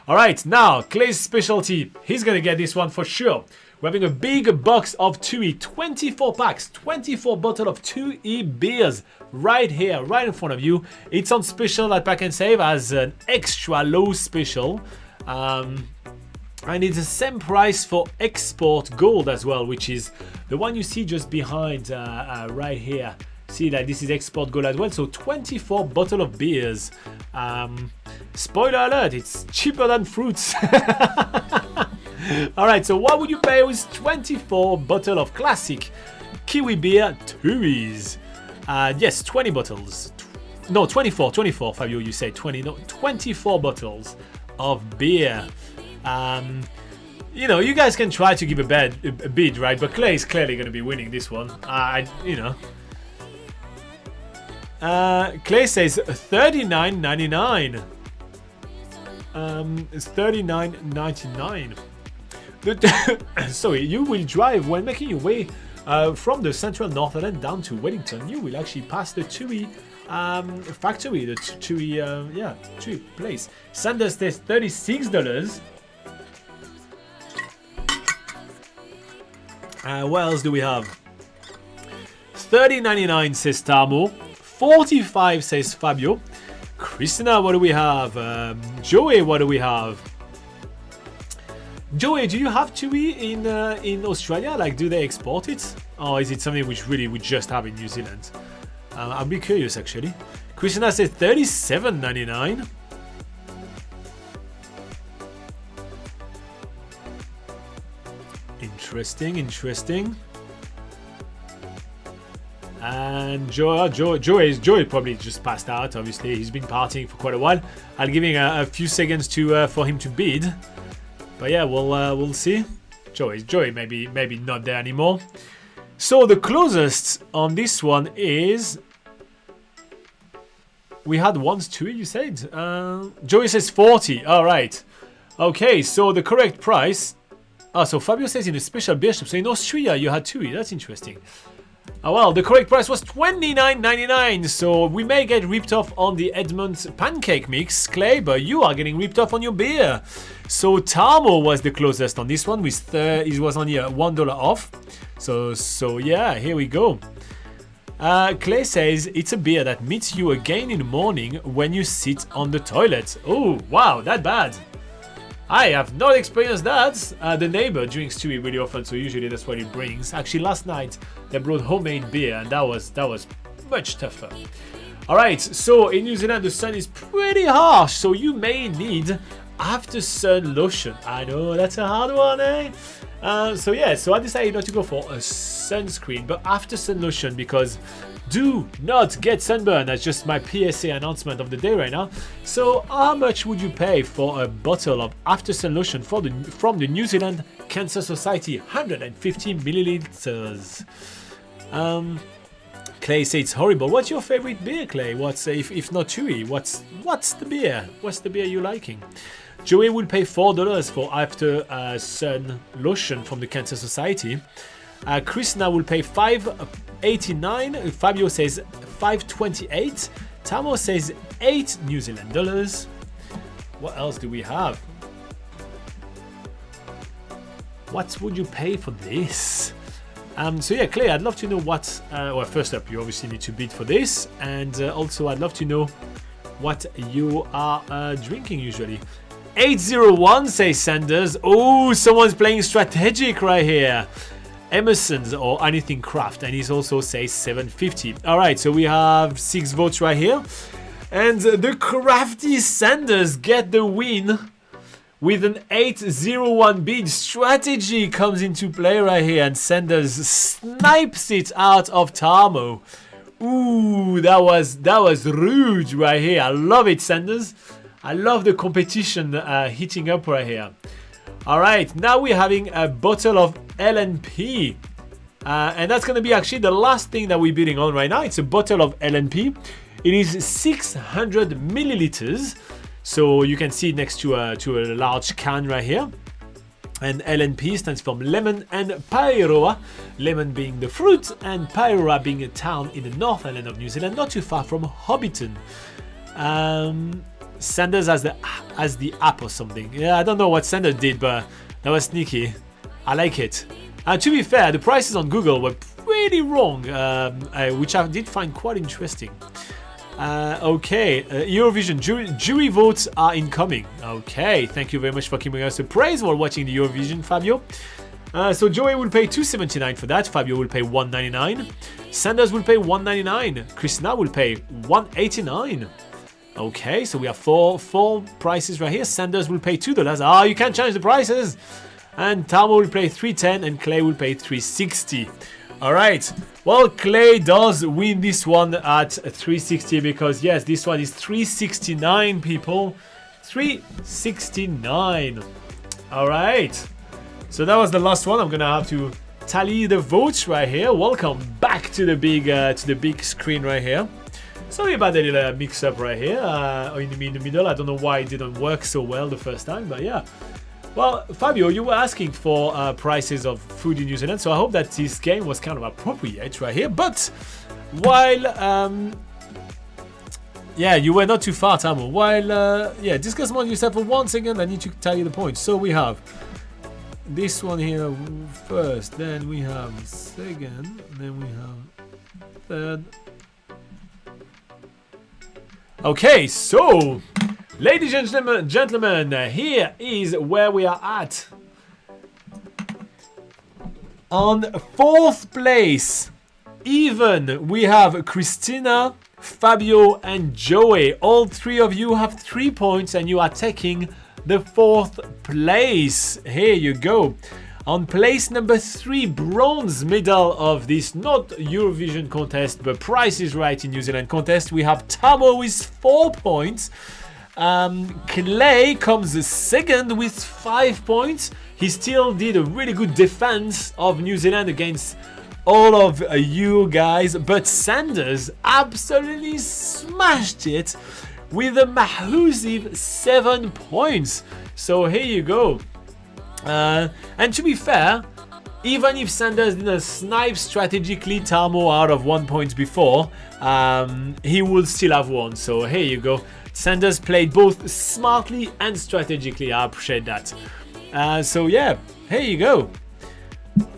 All right, now Clay's specialty. He's gonna get this one for sure. We're having a big box of 2E, 24 packs, 24 bottles of 2E beers right here, right in front of you. It's on special at Pack and Save as an extra low special. And it's the same price for Export Gold as well, which is the one you see just behind right here. See that this is Export Gold as well. So 24 bottle of beers. Spoiler alert, it's cheaper than fruits. Alright, so what would you pay with 24 bottle of classic Kiwi beer Tuis? Yes, 20 bottles. No, 24, Fabio, you say 20. No, 24 bottles of beer. You know, you guys can try to give a bid, right? But Clay is clearly going to be winning this one. You know. Clay says $39.99. It's $39.99. Sorry, you will drive when making your way from the central Northland down to Wellington. You will actually pass the Tui factory, the Tui, Tui place. Sanders says $36. What else do we have? $30.99 says Tamo. $45 says Fabio. Christina, what do we have? Joey, what do we have? Joey, do you have Tui in Australia? Like, do they export it? Or is it something which really we just have in New Zealand? I'll be curious, actually. Christina says $37.99. Interesting. And Joey probably just passed out. Obviously, he's been partying for quite a while. I'll give him a few seconds to for him to bid. But yeah, we'll see. Joey maybe not there anymore. So the closest on this one is we had once Tui. You said Joey says 40. All right. Okay. So the correct price. So Fabio says in a special beer shop. So in Austria you had Tui. That's interesting. Well, the correct price was $29.99, so we may get ripped off on the Edmund Pancake Mix, Clay, but you are getting ripped off on your beer. So Tamo was the closest on this one, with it was only $1 off. So yeah, here we go. Clay says it's a beer that meets you again in the morning when you sit on the toilet. Oh, wow, that bad. I have not experienced that. The neighbor drinks Tui really often, so usually that's what he brings. Actually, last night they brought homemade beer, and that was much tougher. All right, so in New Zealand the sun is pretty harsh, so you may need after sun lotion. I know that's a hard one, eh? So I decided not to go for a sunscreen, but after sun lotion, because do not get sunburned. That's just my PSA announcement of the day right now. So how much would you pay for a bottle of after sun lotion from the New Zealand Cancer Society, 150 milliliters? Clay says it's horrible. What's your favorite beer, Clay? What's if not Tui? What's the beer? What's the beer you liking? Joey will pay $4 for after sun lotion from the Cancer Society. Christina will pay $5.89. Fabio says $5.28. Tamo says $8 New Zealand dollars. What else do we have? What would you pay for this? So yeah, Clay, I'd love to know what. Well, first up, you obviously need to bid for this, and also I'd love to know what you are drinking usually. 801 says Sanders. Oh, someone's playing strategic right here. Emerson's or anything craft, and he also says $7.50. All right, so we have 6 votes right here, and the crafty Sanders get the win with an 801 bid. Strategy comes into play right here, and Sanders snipes it out of Tamo. Ooh, that was rude right here. I love it, Sanders. I love the competition heating up right here. All right, now we're having a bottle of LNP. And that's going to be actually the last thing that we're bidding on right now. It's a bottle of LNP. It is 600 milliliters. So you can see it next to a large can right here. And LNP stands for Lemon and Paeroa. Lemon being the fruit and Paeroa being a town in the North Island of New Zealand, not too far from Hobbiton. Sanders has the app or something. Yeah, I don't know what Sanders did, but that was sneaky. I like it. To be fair, the prices on Google were pretty wrong, which I did find quite interesting. Okay, Eurovision jury votes are incoming. Okay, thank you very much for giving us a praise while watching the Eurovision, Fabio. So Joey will pay $2.79 for that. Fabio will pay $1.99. Sanders will pay $1.99. Christina will pay $1.89. Okay, so we have four prices right here. Sanders will pay $2. Oh, you can't change the prices. And Tamo will pay 310 and Clay will pay 360. Alright, well, Clay does win this one at 360 because, yes, this one is 369, people. 369. Alright, so that was the last one. I'm gonna have to tally the votes right here. Welcome back to the big screen right here. Sorry about the little mix-up right here in the middle. I don't know why it didn't work so well the first time, but yeah. Well, Fabio, you were asking for prices of food in New Zealand, so I hope that this game was kind of appropriate right here. But while, yeah, you were not too far, Tamo. While, yeah, discuss among yourself for 1 second. I need to tell you the points. So we have this one here first, then we have second, then we have third. Okay, so ladies and gentlemen, here is where we are at. On 4th place, even, we have Christina, Fabio, and Joey. All 3 of you have 3 points, and you are taking the 4th place. Here you go. On place number 3, bronze medal of this not Eurovision contest, but Price is Right in New Zealand contest, we have Tamo with 4 points. Clay comes second with 5 points. He still did a really good defense of New Zealand against all of you guys, but Sanders absolutely smashed it with a massive 7 points. So here you go. And to be fair, even if Sanders didn't snipe strategically Tamo out of 1 point before, he would still have won. So here you go. Sanders played both smartly and strategically. I appreciate that. So yeah, here you go.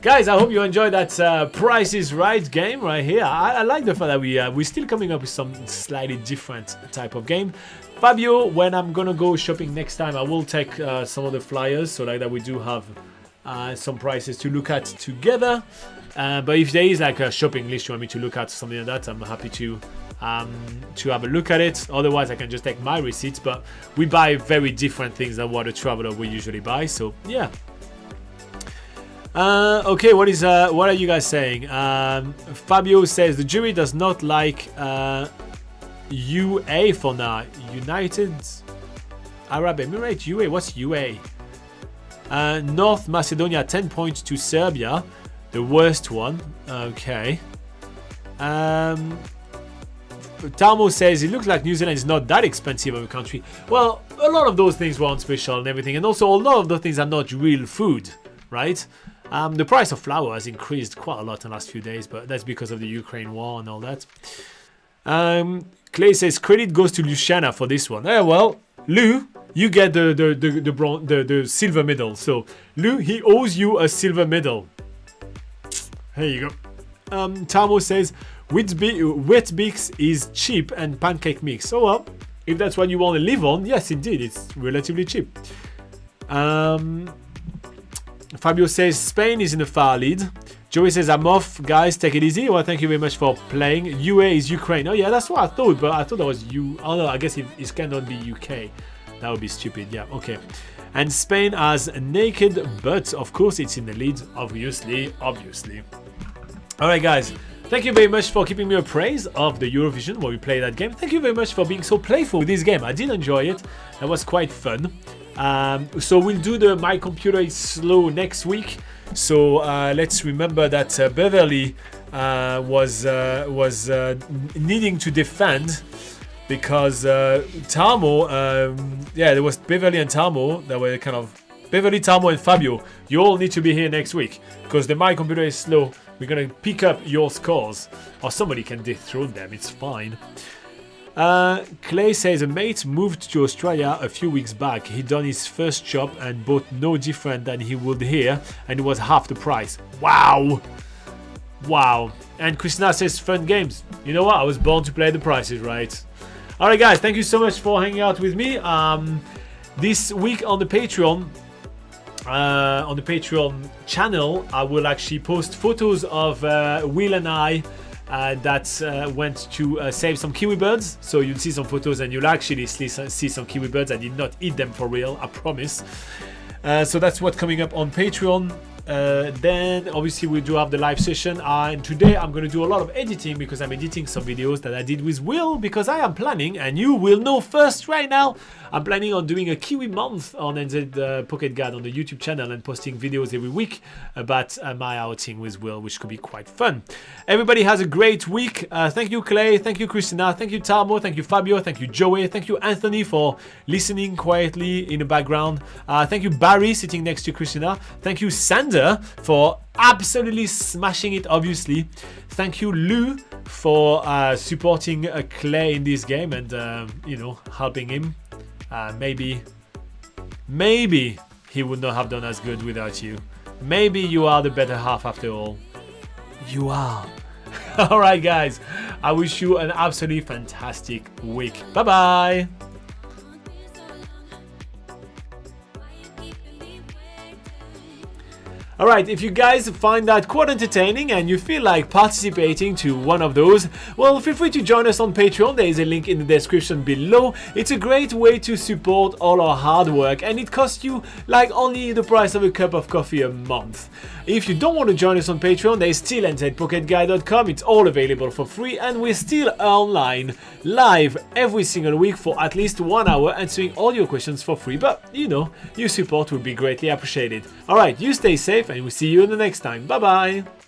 Guys, I hope you enjoyed that Price is Right game right here. I like the fact that we're still coming up with some slightly different type of game. Fabio, when I'm gonna go shopping next time, I will take some of the flyers so like that we do have some prices to look at together. But if there is like a shopping list you want me to look at, something like that, I'm happy to have a look at it. Otherwise, I can just take my receipts. But we buy very different things than what a traveler will usually buy. So yeah. Okay, what are you guys saying? Fabio says the jury does not like UA for now. United Arab Emirates. UA. What's UA? North Macedonia 10 points to Serbia, the worst one. Okay. Tamo says it looks like New Zealand is not that expensive of a country. Well, a lot of those things were on special and everything, and also a lot of those things are not real food, right? The price of flour has increased quite a lot in the last few days, but that's because of the Ukraine war and all that. Clay says credit goes to Luciana for this one. Well, Lou, you get the silver medal. So Lou, he owes you a silver medal. Here you go. Tamo says Whittakers is cheap and pancake mix. So well, if that's what you want to live on, yes, indeed, it's relatively cheap. Fabio says Spain is in the far lead. Joey says I'm off, guys. Take it easy. Well, thank you very much for playing. UA is Ukraine. Oh yeah, that's what I thought, but I thought that was you. Oh no, I guess it cannot be UK. That would be stupid. Yeah, okay. And Spain has a naked, but of course it's in the lead. Obviously. All right, guys. Thank you very much for keeping me appraised of the Eurovision while we play that game. Thank you very much for being so playful with this game. I did enjoy it. That was quite fun. So we'll do the My Computer is Slow next week. So let's remember that Beverly was needing to defend because Tamo, yeah, there was Beverly and Tamo that were kind of Beverly, Tamo, and Fabio. You all need to be here next week because the My Computer is Slow. We're gonna pick up your scores, or somebody can dethrone them. It's fine. Clay says a mate moved to Australia a few weeks back. He done his first job and bought no different than he would here, and it was half the price. Wow. And Christina says fun games. You know what? I was born to play the prices right. All right, guys. Thank you so much for hanging out with me. This week on the Patreon. On the Patreon channel, I will actually post photos of Will and I that went to save some kiwi birds. So you'll see some photos and you'll actually see some kiwi birds. I did not eat them for real, I promise. So that's what's coming up on Patreon. Then obviously we do have the live session, and today I'm going to do a lot of editing because I'm editing some videos that I did with Will, because I am planning, and you will know first right now, I'm planning on doing a Kiwi month on NZ Pocket Guide on the YouTube channel and posting videos every week about my outing with Will, which could be quite fun. Everybody has a great week. Thank you Clay, thank you Christina, thank you Talmo, thank you Fabio, thank you Joey, thank you Anthony for listening quietly in the background. Thank you Barry sitting next to Christina. Thank you Sander for absolutely smashing it, obviously. Thank you Lou for supporting Clay in this game and you know, helping him. Maybe he would not have done as good without you. Maybe you are the better half after all. You are. Alright guys, I wish you an absolutely fantastic week. Bye bye. Alright, if you guys find that quite entertaining and you feel like participating to one of those, well, feel free to join us on Patreon. There is a link in the description below. It's a great way to support all our hard work, and it costs you like only the price of a cup of coffee a month. If you don't want to join us on Patreon, there is still nzpocketguide.com. It's all available for free, and we're still online live every single week for at least 1 hour answering all your questions for free. But you know, your support would be greatly appreciated. Alright, you stay safe and we'll see you in the next time. Bye bye.